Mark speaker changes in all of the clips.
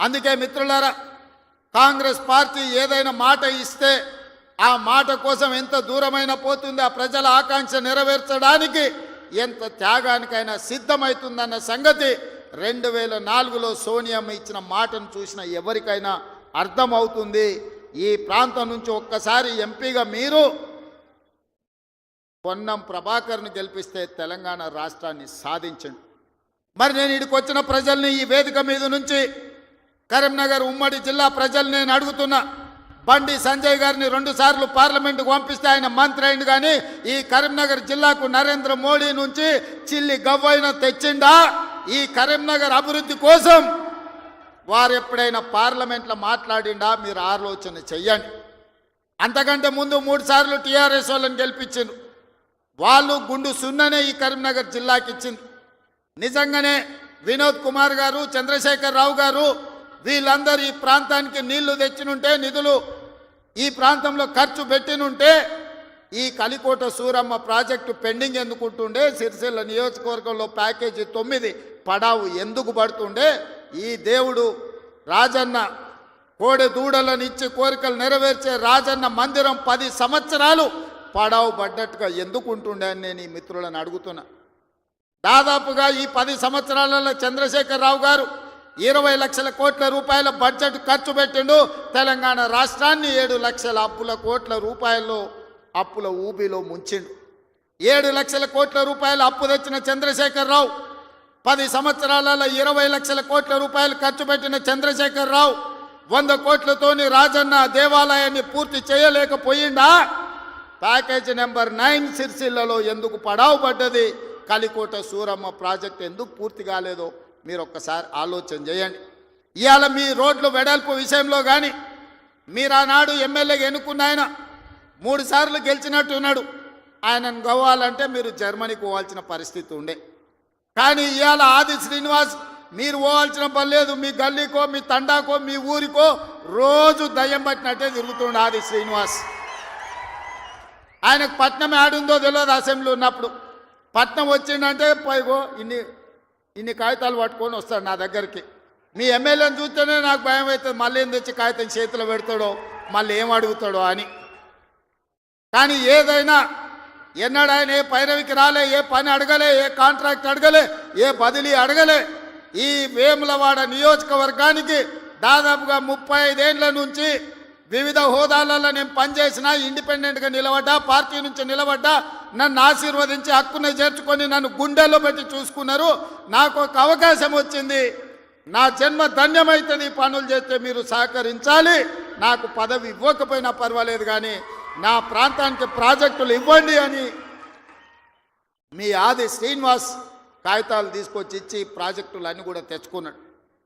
Speaker 1: అందుకే మిత్రులారా, కాంగ్రెస్ పార్టీ ఏదైనా మాట ఇస్తే ఆ మాట కోసం ఎంత దూరమైనా పోతుంది, ఆ ప్రజల ఆకాంక్ష నెరవేర్చడానికి ఎంత త్యాగానికైనా సిద్ధమవుతుందన్న సంగతి 2004లో సోనియమ్మ ఇచ్చిన మాటను చూసిన ఎవరికైనా అర్థమవుతుంది. ఈ ప్రాంతం నుంచి ఒక్కసారి ఎంపీగా మీరు పొన్నం ప్రభాకర్ను గెలిపిస్తే తెలంగాణ రాష్ట్రాన్ని సాధించండి. మరి నేను ఇక్కడికి వచ్చిన ప్రజల్ని ఈ వేదిక మీద నుంచి కరీంనగర్ ఉమ్మడి జిల్లా ప్రజల్ని నేను అడుగుతున్నా, బండి సంజయ్ గారిని 2 సార్లు పార్లమెంటుకు పంపిస్తే ఆయన మంత్రి అయింది, కానీ ఈ కరీంనగర్ జిల్లాకు నరేంద్ర మోడీ నుంచి చిల్లి గవ్వైన తెచ్చిండా? ఈ కరీంనగర్ అభివృద్ధి కోసం వారు ఎప్పుడైనా పార్లమెంట్లో మాట్లాడిండా? మీరు ఆలోచన చెయ్యండి. అంతకంటే ముందు 3 సార్లు టీఆర్ఎస్ వాళ్ళని గెలిపించింది. వాళ్ళు గుండు సున్ననే ఈ కరీంనగర్ జిల్లాకి ఇచ్చింది. నిజంగానే వినోద్ కుమార్ గారు, చంద్రశేఖర్ రావు గారు వీళ్ళందరూ ఈ ప్రాంతానికి నీళ్లు తెచ్చినుంటే, నిధులు ఈ ప్రాంతంలో ఖర్చు పెట్టినుంటే ఈ కలికోట సూరమ్మ ప్రాజెక్టు పెండింగ్ ఎందుకుంటుండే? సిరిసిల్ల నియోజకవర్గంలో ప్యాకేజీ 9 పడావు ఎందుకు పడుతుండే? ఈ దేవుడు రాజన్న కోడె దూడలను ఇచ్చి కోరికలు నెరవేర్చే రాజన్న మందిరం 10 సంవత్సరాలు పడావు పడ్డట్టుగా ఎందుకు ఉంటుండే అని నేను ఈ మిత్రులను అడుగుతున్నా. దాదాపుగా ఈ 10 సంవత్సరాలలో చంద్రశేఖర్ రావు గారు 20 లక్షల కోట్ల రూపాయల బడ్జెట్ ఖర్చు పెట్టిండు. తెలంగాణ రాష్ట్రాన్ని 7 లక్షల కోట్ల రూపాయల్లో అప్పుల ఊబిలో ముంచిండు. 7 లక్షల కోట్ల రూపాయల అప్పు తెచ్చిన చంద్రశేఖర్ రావు, 10 సంవత్సరాలలో 20 లక్షల కోట్ల రూపాయలు ఖర్చు పెట్టిన చంద్రశేఖర్ రావు 100 కోట్లతోని రాజన్న దేవాలయాన్ని పూర్తి చేయలేకపోయిందా? ప్యాకేజీ నెంబర్ 9 సిరిసిల్లలో ఎందుకు పడావు పడ్డది? కలికోట సూరమ్మ ప్రాజెక్ట్ ఎందుకు పూర్తి కాలేదో మీరు ఒక్కసారి ఆలోచన చేయండి. ఇవాళ మీ రోడ్లు వెడల్పు విషయంలో కానీ, మీరు ఆనాడు ఎమ్మెల్యేగా ఎన్నుకున్న ఆయన 3 సార్లు గెలిచినట్టున్నాడు. ఆయనను గవ్వాలంటే మీరు జర్మనీకి పోవాల్సిన పరిస్థితి ఉండే. కానీ ఇవాళ ఆది శ్రీనివాస్ మీరు పోవాల్సిన పని లేదు. మీ గల్లీకో, మీ తండాకో, మీ ఊరికో రోజు దయ్యం పట్టినట్టే తిరుగుతుండే ఆది శ్రీనివాస్. ఆయనకు పట్నం ఆడుందో తెలియదు. అసెంబ్లీ ఉన్నప్పుడు పట్నం వచ్చిందంటే పైగో ఇన్ని కాగితాలు పట్టుకొని వస్తాడు నా దగ్గరికి. మీ ఎమ్మెల్యేని చూస్తేనే నాకు భయం అవుతుంది, మళ్ళీ ఏం తెచ్చి కాగితం చేతిలో పెడతాడో, మళ్ళీ ఏం అడుగుతాడో అని. కానీ ఏదైనా ఎన్నడూ ఆయన ఏ పైరవికి రాలే, ఏ పని అడగలే, ఏ కాంట్రాక్ట్ అడగలే, ఏ బదిలీ అడగలే. ఈ వేములవాడ నియోజకవర్గానికి దాదాపుగా 35 ఏళ్ల నుంచి వివిధ హోదాలలో నేను పనిచేసిన, ఇండిపెండెంట్గా నిలబడ్డా, పార్టీ నుంచి నిలబడ్డా, నన్ను ఆశీర్వదించి హక్కును చేర్చుకొని నన్ను గుండెల్లో పెట్టి చూసుకున్నారు. నాకు ఒక అవకాశం వచ్చింది, నా జన్మ ధన్యమవుతుంది. పనులు చేస్తే మీరు సహకరించాలి. నాకు పదవి ఇవ్వకపోయినా పర్వాలేదు, కానీ నా ప్రాంతానికి ప్రాజెక్టులు ఇవ్వండి అని మీ ఆది శ్రీనివాస్ కాగితాలు తీసుకొచ్చి ఇచ్చి ప్రాజెక్టులు అన్నీ కూడా తెచ్చుకున్నాడు.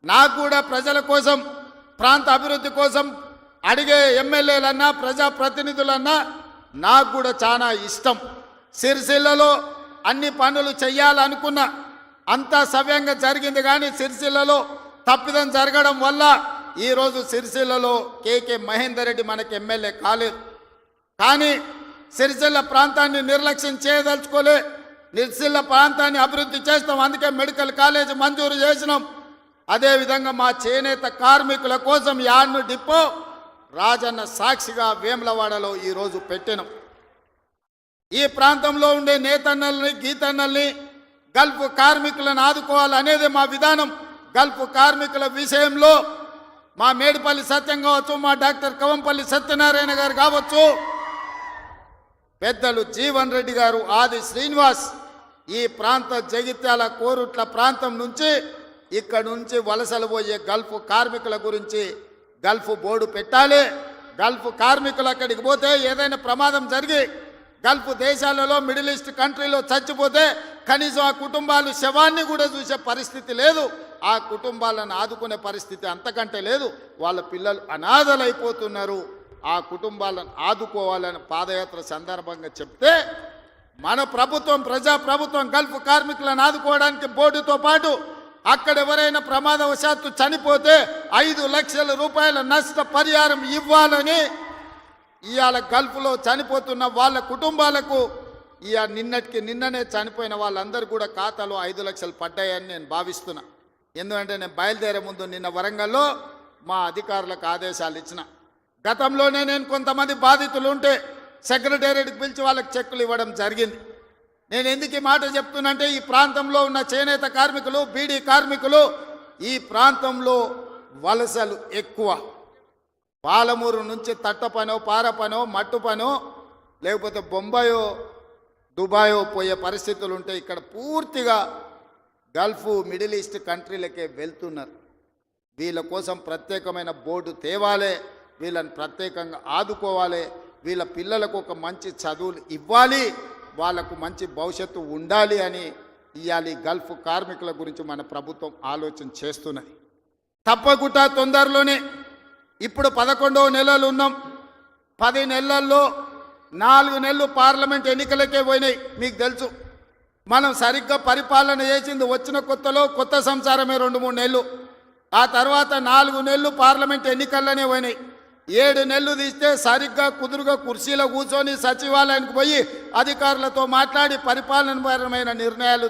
Speaker 1: నాకు కూడా ప్రజల కోసం, ప్రాంత అభివృద్ధి కోసం అడిగే ఎమ్మెల్యేలన్నా, ప్రజాప్రతినిధులన్నా నాకు కూడా చాలా ఇష్టం. సిరిసిల్లలో అన్ని పనులు చెయ్యాలనుకున్నా, అంతా సవ్యంగా జరిగింది. కానీ సిరిసిల్లలో తప్పిదం జరగడం వల్ల ఈరోజు సిరిసిల్లలో కేకే మహేందర్ రెడ్డి మనకి ఎమ్మెల్యే కాలేదు. కానీ సిరిసిల్ల ప్రాంతాన్ని నిర్లక్ష్యం చేయదలుచుకోలే. సిరిసిల్ల ప్రాంతాన్ని అభివృద్ధి చేస్తాం, అందుకే మెడికల్ కాలేజ్ మంజూరు చేసినాం. అదేవిధంగా మా చేనేత కార్మికుల కోసం యాడ్ను డిపో రాజన్న సాక్షిగా వేములవాడలో ఈరోజు పెట్టినాం. ఈ ప్రాంతంలో ఉండే నేతన్నల్ని, గీతన్నల్ని, గల్ఫ్ కార్మికులను ఆదుకోవాలనేది మా విధానం. గల్ఫ్ కార్మికుల విషయంలో మా మేడిపల్లి సత్యం కావచ్చు, మా డాక్టర్ కవంపల్లి సత్యనారాయణ గారు కావచ్చు, పెద్దలు జీవన్ రెడ్డి గారు, ఆది శ్రీనివాస్ ఈ ప్రాంత జగిత్యాల కోరుట్ల ప్రాంతం నుంచి ఇక్కడ నుంచి వలసలు పోయే గల్ఫ్ కార్మికుల గురించి గల్ఫ్ బోర్డు పెట్టాలి. గల్ఫ్ కార్మికులు అక్కడికి పోతే ఏదైనా ప్రమాదం జరిగి గల్ఫ్ దేశాలలో, మిడిల్ ఈస్ట్ కంట్రీలో చచ్చిపోతే కనీసం ఆ కుటుంబాలు శవాన్ని కూడా చూసే పరిస్థితి లేదు. ఆ కుటుంబాలను ఆదుకునే పరిస్థితి అంతకంటే లేదు. వాళ్ళ పిల్లలు అనాథలైపోతున్నారు. ఆ కుటుంబాలను ఆదుకోవాలని పాదయాత్ర సందర్భంగా చెప్తే మన ప్రభుత్వం, ప్రజాప్రభుత్వం గల్ఫ్ కార్మికులను ఆదుకోవడానికి బోర్డుతో పాటు అక్కడ ఎవరైనా ప్రమాదవశాత్తు చనిపోతే 5 లక్షల రూపాయల నష్ట పరిహారం ఇవ్వాలని ఇవాళ గల్ఫ్లో చనిపోతున్న వాళ్ళ కుటుంబాలకు నిన్ననే చనిపోయిన వాళ్ళందరూ కూడా ఖాతాలో 5 లక్షలు పడ్డాయని నేను భావిస్తున్నా. ఎందుకంటే నేను బయలుదేరే ముందు నిన్న వరంగల్లో మా అధికారులకు ఆదేశాలు ఇచ్చిన. గతంలోనే నేను కొంతమంది బాధితులు ఉంటే సెక్రటేరియట్కి పిలిచి వాళ్ళకి చెక్కులు ఇవ్వడం జరిగింది. నేను ఎందుకు ఈ మాట చెప్తున్నంటే ఈ ప్రాంతంలో ఉన్న చేనేత కార్మికులు, బీడీ కార్మికులు, ఈ ప్రాంతంలో వలసలు ఎక్కువ. పాలమూరు నుంచి తట్ట పనో, పార పనో, మట్టు పనో, లేకపోతే బొంబాయో, దుబాయో పోయే పరిస్థితులు ఉంటే ఇక్కడ పూర్తిగా గల్ఫ్, మిడిల్ ఈస్ట్ కంట్రీలకే వెళ్తున్నారు. వీళ్ళ కోసం ప్రత్యేకమైన బోర్డు తేవాలి, వీళ్ళని ప్రత్యేకంగా ఆదుకోవాలి, వీళ్ళ పిల్లలకు ఒక మంచి చదువులు ఇవ్వాలి, వాళ్లకు మంచి భవిష్యత్తు ఉండాలి అని ఇవాళ గల్ఫ్ కార్మికుల గురించి మన ప్రభుత్వం ఆలోచన చేస్తున్నది. తప్పకుండా తొందరలోనే ఇప్పుడు 11వ నెలలు ఉన్నాం. 10 నెలల్లో 4 నెలలు పార్లమెంట్ ఎన్నికలకే పోయినాయి. మీకు తెలుసు, మనం సరిగ్గా పరిపాలన చేసింది వచ్చిన కొత్తలో కొత్త సంసారమే 2-3 నెలలు. ఆ తర్వాత 4 నెలలు పార్లమెంట్ ఎన్నికల్లోనే పోయినాయి. 7 నెలలు తీస్తే సరిగ్గా కుదురుగా కుర్చీలో కూర్చొని సచివాలయానికి పోయి అధికారులతో మాట్లాడి పరిపాలనపరమైన నిర్ణయాలు